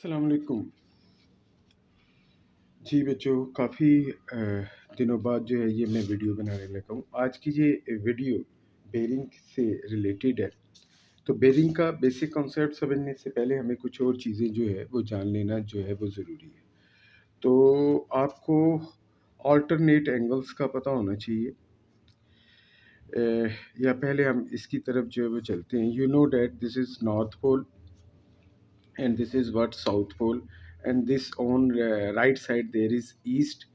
अस्सलाम वालेकुम जी बच्चों, काफ़ी दिनों बाद जो है ये मैं वीडियो बनाने लगा हूँ। आज की ये वीडियो बेरिंग से रिलेटेड है। तो बेरिंग का बेसिक कॉन्सेप्ट समझने से पहले हमें कुछ और चीज़ें जो है वो जान लेना जो है वो ज़रूरी है। तो आपको ऑल्टरनेट एंगल्स का पता होना चाहिए। या पहले हम इसकी तरफ जो है वो चलते हैं। You know that this is North Pole and this is what south pole, and this on right side there is east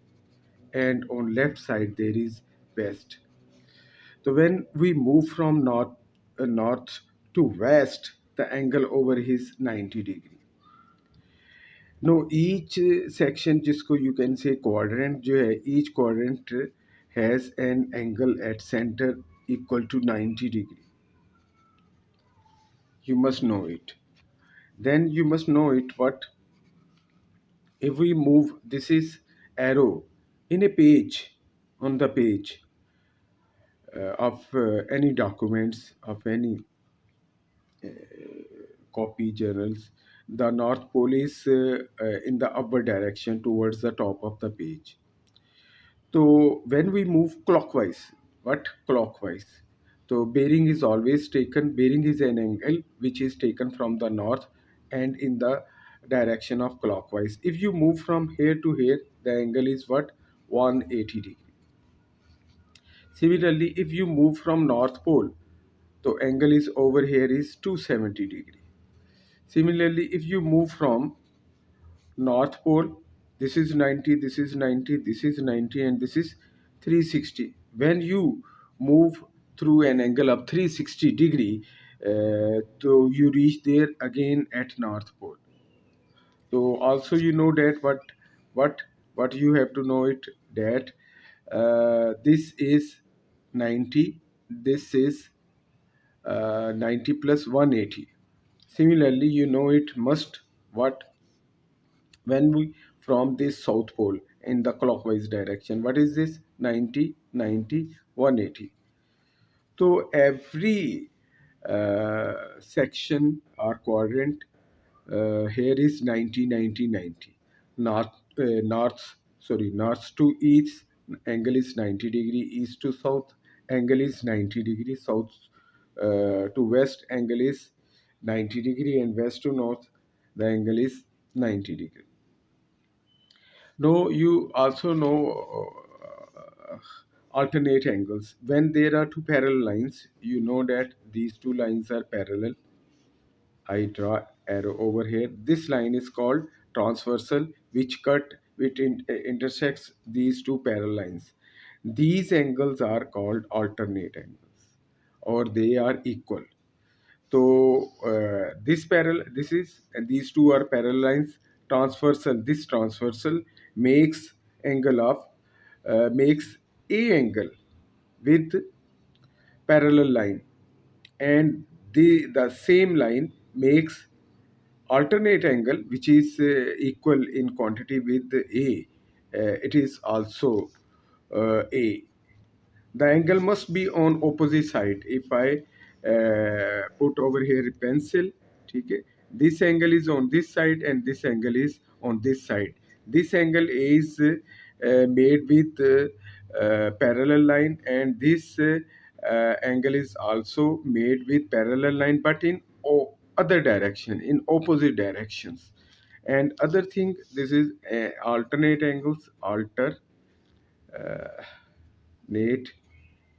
and on left side there is west. So when we move from north to west, the angle over is 90 degree. Now each section जिसको you can say quadrant जो है, each quadrant has an angle at center equal to 90 degree. You must know it. Then you must know it what if we move this is arrow in a page, on the page of any documents, of any copy journals, the north pole is in the upward direction towards the top of the page. So when we move clockwise, what clockwise, so bearing is always taken, bearing is an angle which is taken from the north and in the direction of clockwise. If you move from here to here, the angle is what, 180 degree. Similarly, if you move from north pole, the angle is over here is 270 degree. Similarly, if you move from north pole, this is 90, this is 90, this is 90, and this is 360. When you move through an angle of 360 degree, so you reach there again at north pole. So also you know that what what you have to know it, that this is 90, this is 90 plus 180. Similarly, you know it must what, when we from this south pole in the clockwise direction, what is this, 90, 90, 180. So every section or quadrant here is 90, 90, 90. North, north to east angle is 90 degree, east to south angle is 90 degree, south to west angle is 90 degree, and west to north the angle is 90 degree. Now you also know alternate angles. When there are two parallel lines, you know that these two lines are parallel. I draw arrow over here. This line is called transversal, which intersects these two parallel lines. These angles are called alternate angles, or they are equal. So this is, and these two are parallel lines. Transversal, this transversal makes angle of makes a angle with parallel line, and the same line makes alternate angle which is equal in quantity with a. It is also a. The angle must be on opposite side. If I put over here a pencil, okay, this angle is on this side and this angle is on this side. This angle is made with parallel line, and this angle is also made with parallel line, but in other direction, in opposite directions. And other thing, this is alternate angles, alternate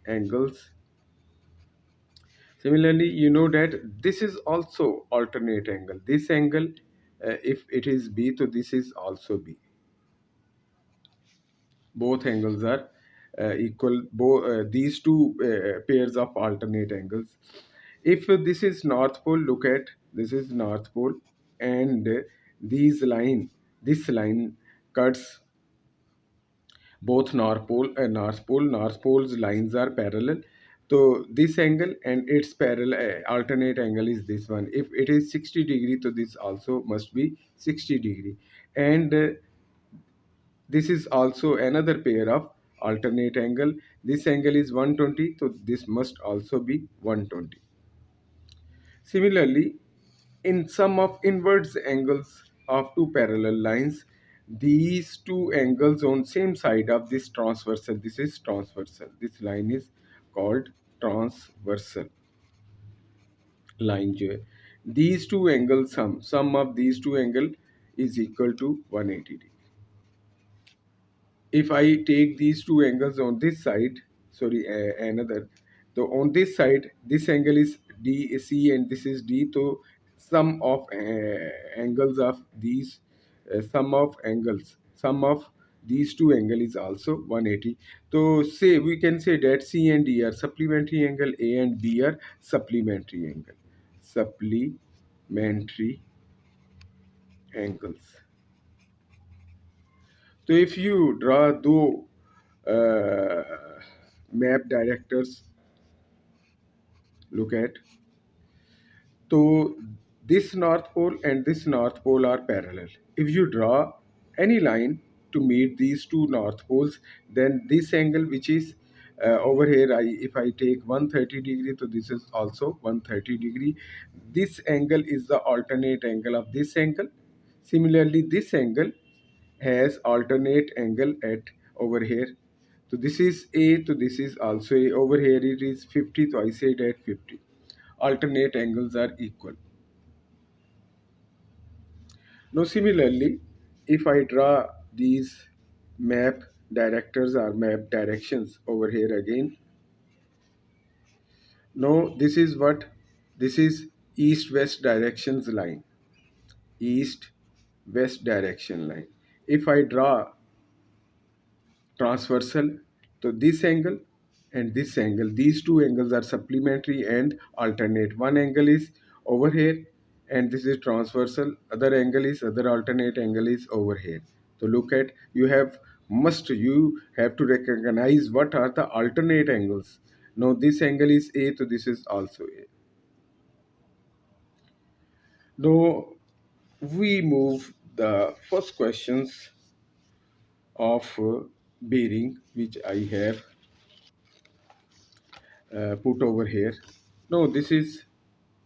angles. Similarly, you know that this is also alternate angle. This angle, if it is B, so this is also B. Both angles are equal. These two pairs of alternate angles. If this is North Pole, look at this is North Pole, and this line cuts both North Pole's lines are parallel. So this angle and its parallel alternate angle is this one. If it is 60 degree, so this also must be 60 degree. And this is also another pair of alternate angle. This angle is 120, so this must also be 120. Similarly, in some of inverse angles of two parallel lines, these two angles on same side of this transversal, this is transversal, this line is called transversal line जो है, these two angles sum of these two angle is equal to 180 degree. If I take these two angles on this side, sorry, another, so on this side this angle is DC and this is D, so sum of angles of these sum of these two angle is also 180. So say we can say that C and D are supplementary angle, A and B are supplementary angle, supplementary angles. So if you draw two uh, map directors, look at, so this north pole and this north pole are parallel. If you draw any line to meet these two north poles, then this angle which is over here, if I take 130 degree, so this is also 130 degree. This angle is the alternate angle of this angle. Similarly, this angle has alternate angle at over here. So this is A, so this is also A. Over here it is 50, so I say that 50. Alternate angles are equal. Now similarly, if I draw these map directors or map directions over here again, now this is what, this is east-west directions line, east-west direction line. If I draw transversal, so this angle and this angle, these two angles are supplementary and alternate. One angle is over here and this is transversal, other angle is, other alternate angle is over here. So look at, you have to recognize what are the alternate angles. Now this angle is A, so this is also A. Now we move the first questions of bearing which I have put over here. No, this is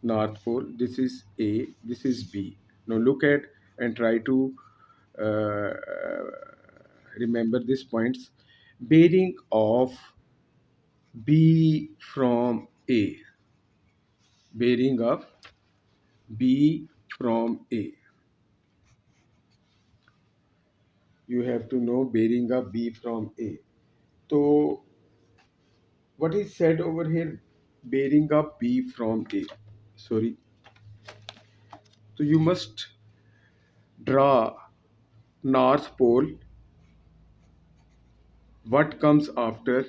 north pole, this is A, this is B. Now look at and try to uh, remember these points. Bearing of B from A, bearing of B from A. You have to know bearing of B from A. So what is said over here? Bearing of B from A. Sorry. So you must draw north pole. What comes after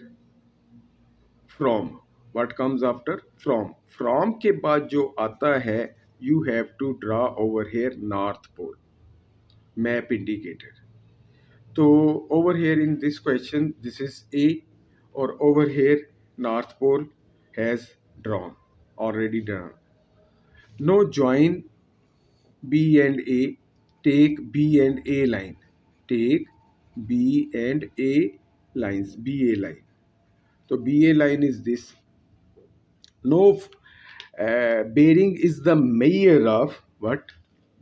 from? What comes after from के बाद जो आता है, you have to draw over here north pole, map indicator. So over here in this question this is A, or over here north pole has drawn, already drawn. Now join B and A, take B and A line, take B and A lines, BA line. So BA line is this. No, bearing is the measure of what?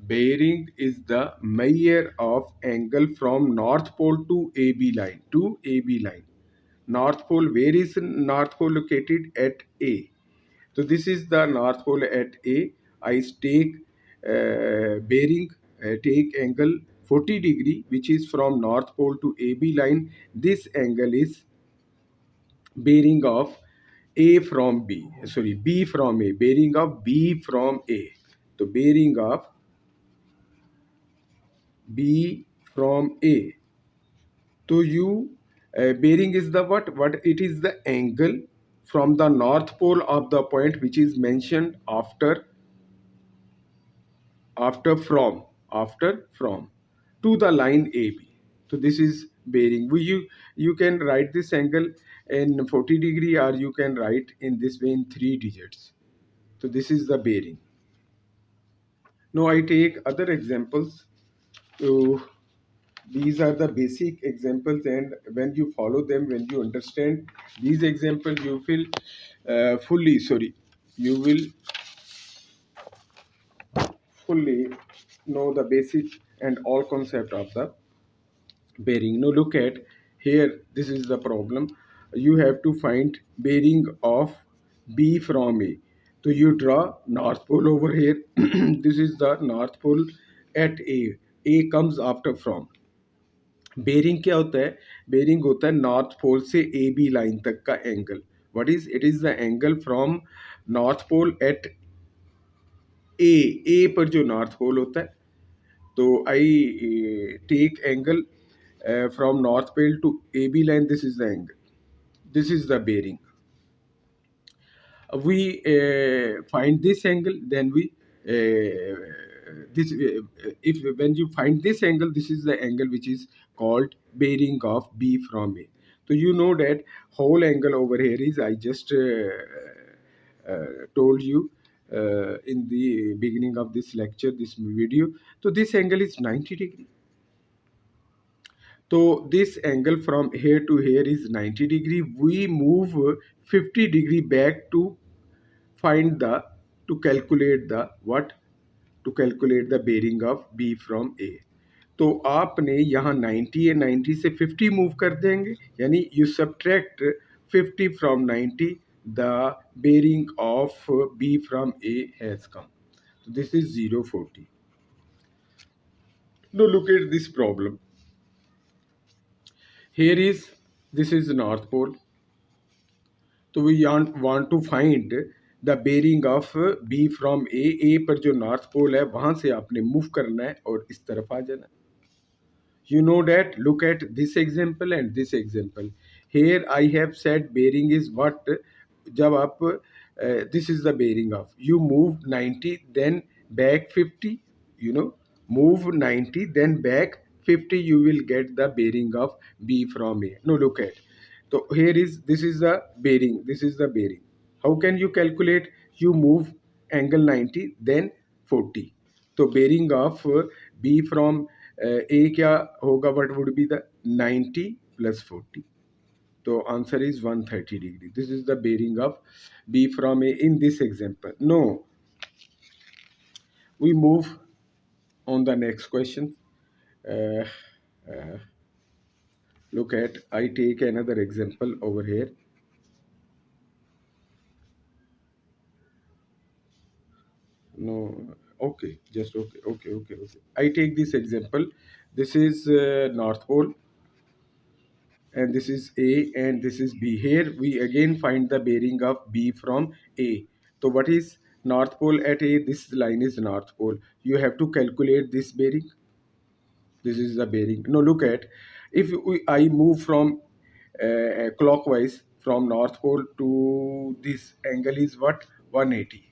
Bearing is the measure of angle from north pole to AB line. To AB line. North pole, where is north pole located? At A. So this is the north pole at A. I take bearing, take angle 40 degree, which is from north pole to AB line. This angle is bearing of A from B, sorry, B from A, bearing of B from A. So bearing of B from A. So you, bearing is the what? What it is the angle from the north pole of the point which is mentioned after from to the line AB. So this is bearing. You can write this angle in 40 degree, or you can write in this way in 3 digits. So this is the bearing. Now I take other examples. So these are the basic examples, and when you follow them, when you understand these examples, you will you will fully know the basic and all concept of the bearing. Now look at here, this is the problem. You have to find bearing of B from A. So you draw north pole over here. This is the north pole at A. A comes after from. Bearing क्या होता है? Bearing होता है north pole से A B line तक का angle. What is it? Is the angle from north pole at A पर जो नॉर्थ पोल होता है. तो I take angle from north pole to AB line. This is the angle, this is the bearing. We find this angle, then we this if when you find this angle, this is the angle which is called bearing of B from A. So you know that whole angle over here is, I just told you in the beginning of this lecture, this video. So this angle is 90 degree. So this angle from here to here is 90 degree. We move 50 degree back to find the, to calculate the what, to calculate the bearing of B from A. तो आपने यहाँ 90 है, 90 से 50 move कर देंगे, यानी you subtract 50 from 90, the bearing of B from A has come. So this is 040. Now look at this problem. Here is, this is the North Pole. तो we want to find the bearing of B from A. A पर जो north पोल है वहां से आपने move करना है और इस तरफ आ जाना है. You know that, look at this example and this example. Here I have said bearing is what, जब आप this is the bearing of, you move 90 then back 50, you know, move 90 then back 50, you will get the bearing of B from A. No, look at, so here is, this is the bearing, this is the bearing. How can you calculate? You move angle 90 then 40. तो bearing of B from A क्या होगा? What would be the 90 plus 40? तो answer is 130 degree. This is the bearing of B from A in this example. No, we move on the next question. Uh, uh, Look at, I take another example over here. No, okay, just okay. I take this example. This is North Pole and this is A and this is B. Here we again find the bearing of B from A. So what is North Pole at A? This line is North Pole. You have to calculate this bearing. This is the bearing. Now look at, if I move from clockwise from North Pole to this angle is what? 180.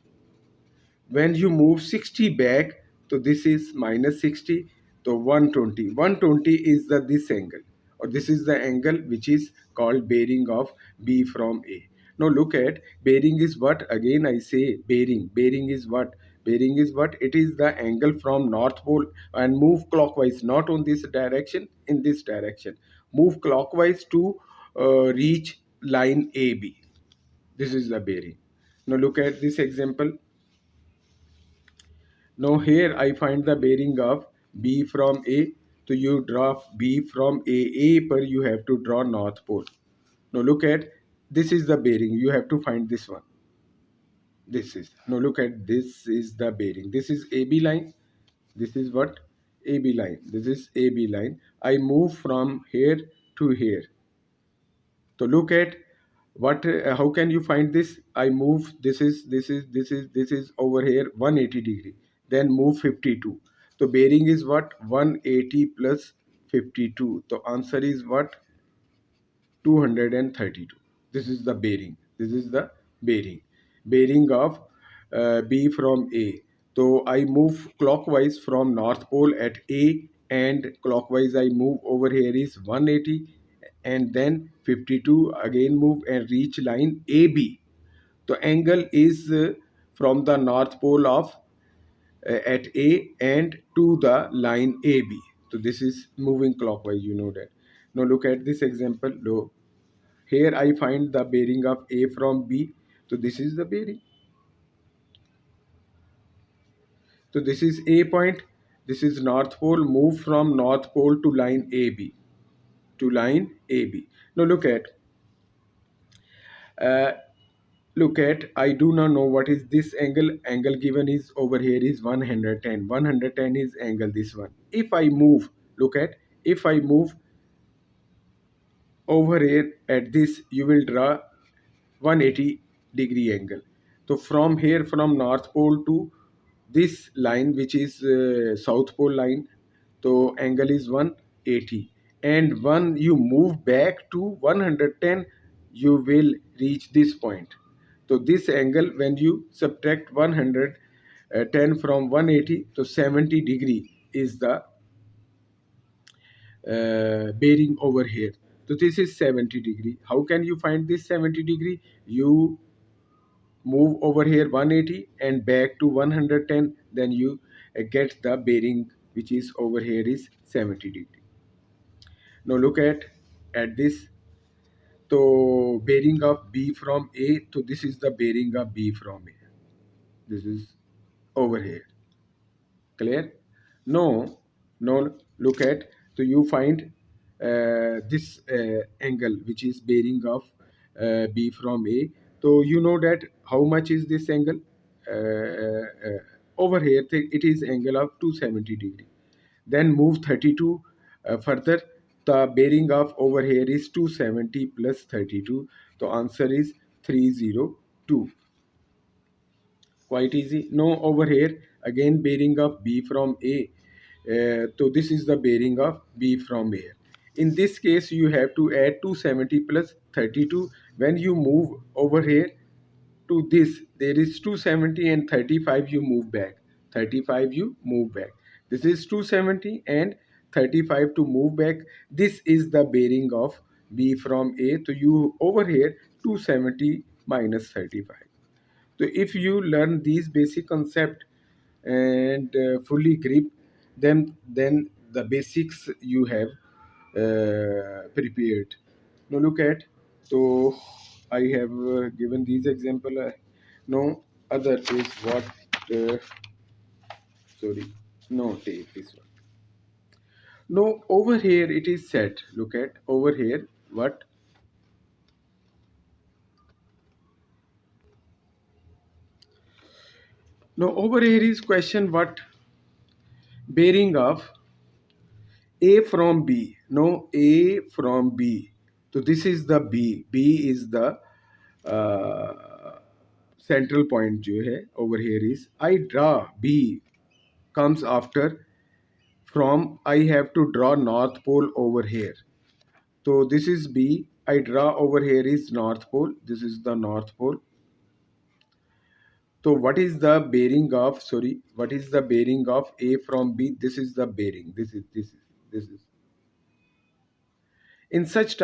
When you move 60 back, so this is minus 60, so 120. 120 is the this angle, or this is the angle which is called bearing of B from A. Now look at, bearing is what? Again I say bearing. Bearing is what? Bearing is what? It is the angle from North Pole and move clockwise, not on this direction, in this direction. Move clockwise to reach line AB. This is the bearing. Now look at this example. Now here I find the bearing of B from A. So you draw B from A. A per you have to draw North Pole. Now look at, this is the bearing. You have to find this one. This is, now look at, this is the bearing. This is AB line. This is what? AB line. This is AB line. I move from here to here. So look at what, how can you find this? I move, this is over here 180 degree, then move 52. So bearing is what? 180 plus 52. So answer is what? 232. This is the bearing. This is the bearing. Bearing of B from A. So I move clockwise from North Pole at A, and clockwise I move over here is 180 and then 52, again move and reach line AB. The angle is from the North Pole of at A and to the line AB. So this is moving clockwise, you know that. Now look at this example. Look, here I find the bearing of A from B. So this is the bearing. So this is A point. This is North Pole. Move from North Pole to line AB. To line AB. Now uh, look at, I do not know what is this angle. Angle given is over here is 110. 110 is angle this one. If I move, look at, if I move over here at this, you will draw 180-degree angle. So from here, from North Pole to this line, which is South Pole line, so angle is 180. And when you move back to 110, you will reach this point. So this angle, when you subtract 110 from 180, so 70-degree is the bearing over here. So this is 70-degree. How can you find this 70-degree? You move over here 180 and back to 110, then you get the bearing which is over here is 70-degree. Now look at this. So bearing of B from A, so this is the bearing of B from A. This is over here. Clear? No, look at, so you find this angle which is bearing of B from A. So you know that how much is this angle over here, it is angle of 270-degree. Then move 32 further, the bearing of over here is 270 plus 32. The answer is 302. Quite easy. Now over here again bearing of B from A. So this is the bearing of B from A. In this case you have to add 270 plus 32. When you move over here to this, there is 270 and 35, you move back. 35 you move back. This is 270 and 35 to move back. This is the bearing of B from A. So you over here 270 minus 35. So if you learn these basic concept and fully grip them, then the basics you have prepared. Now look at, so I have given these example. No other is what, uh, sorry, no take this one. No, over here it is set. Look at over here what. Now over here is question what bearing of A from B. No, A from B. So this is the B. B is the central point जो है over here is. I draw B comes after from, I have to draw North Pole over here. So this is B. I draw over here is North Pole. This is the North Pole. So what is the bearing of, sorry, what is the bearing of A from B? This is the bearing. This is in such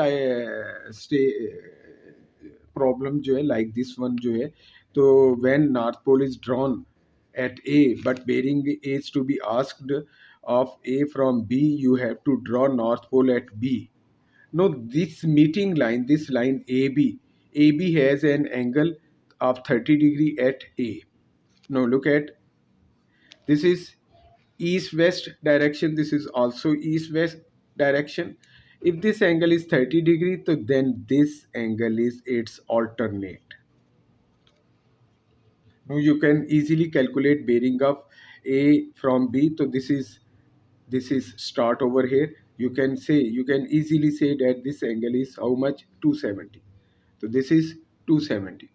problem जो है like this one जो है, तो when North Pole is drawn at A but bearing is to be asked of A from B, you have to draw North Pole at B. Now this meeting line, this line AB has an angle of 30-degree at A. Now look at, this is east-west direction, this is also east-west direction. If this angle is 30-degree, so then this angle is its alternate. Now you can easily calculate bearing of A from B. So this is start over here. You can easily say that this angle is how much? 270. So this is 270.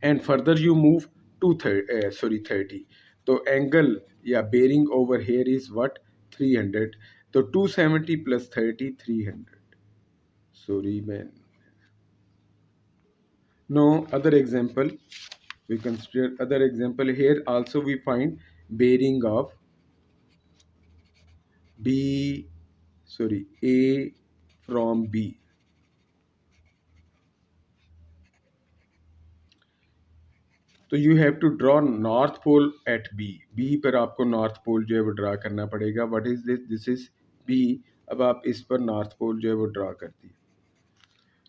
And further you move to 30. So angle, yeah, bearing over here is what? 300. So 270 plus 30, 300. Sorry man. Now other example, we consider other example. Here also we find bearing of B, sorry, A from B. तो you have to draw North pole at B. B पर आपको north pole जो है वो draw करना पड़ेगा. What is this is B. अब आप इस पर नॉर्थ पोल जो है वो ड्रा कर दिए.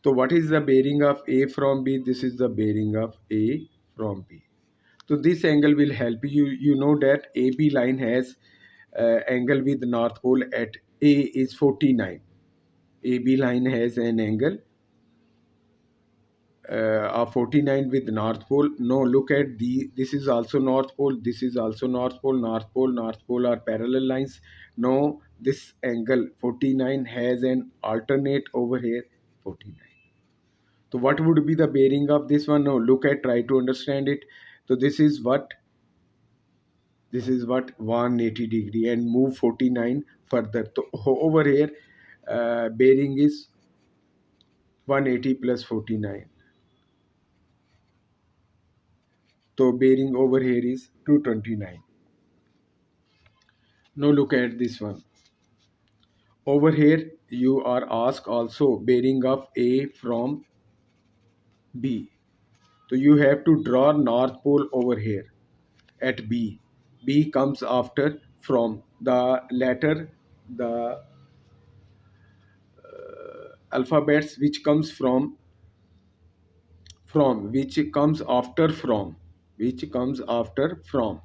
तो what is the bearing of A from B? This is the bearing of A from B. So this angle will help you. You know that AB line has angle with North Pole at A is 49. AB line has an angle of 49 with North Pole. No, look at this is also North Pole, this is also North Pole, North Pole, North Pole are parallel lines. No, this angle 49 has an alternate over here 49. So what would be the bearing of this one? No, look at, try to understand it. So this is what 180 degree and move 49 further. So over here bearing is 180 plus 49. So bearing over here is 229. Now look at this one. Over here you are asked also bearing of A from B. So you have to draw North Pole over here at B. B comes after from the letter, the alphabets which comes from which comes after from which comes after from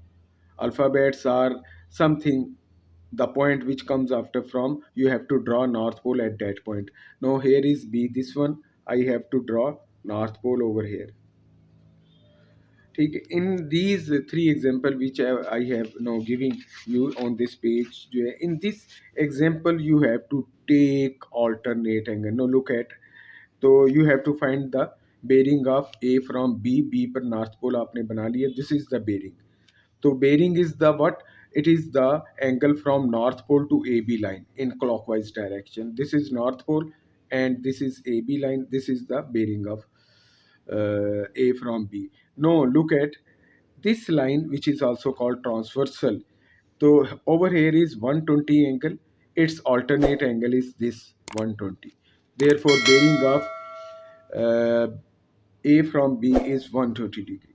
alphabets are something, the point which comes after from, you have to draw North Pole at that point. Now here is B, this one I have to draw North Pole over here. ठीक है, in these three example which I have now giving you on this page जो है, in this example you have to take alternate angle. Now look at, तो you have to find the bearing of A from B. B पर north pole आपने बना लिया, this is the bearing. So bearing is the what? It is the angle from North Pole to AB line in clockwise direction. This is North Pole and this is AB line. This is the bearing of A from B. Now look at this line which is also called transversal. So over here is 120 angle. Its alternate angle is this 120. Therefore bearing of A from B is 120 degree.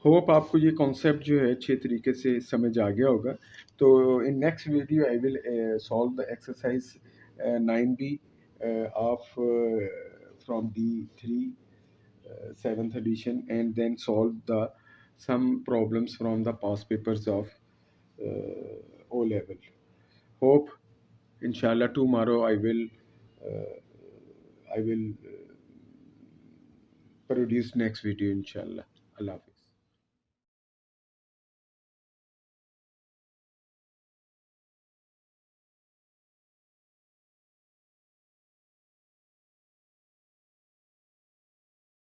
Hope आपको ये concept जो है अच्छे तरीके से समझ आ गया होगा. तो in next video I will solve the exercise 9B of from D3 7th edition and then solve the some problems from the past papers of O level. Hope inshallah tomorrow uh, I will produce next video inshallah. Allah Hafiz.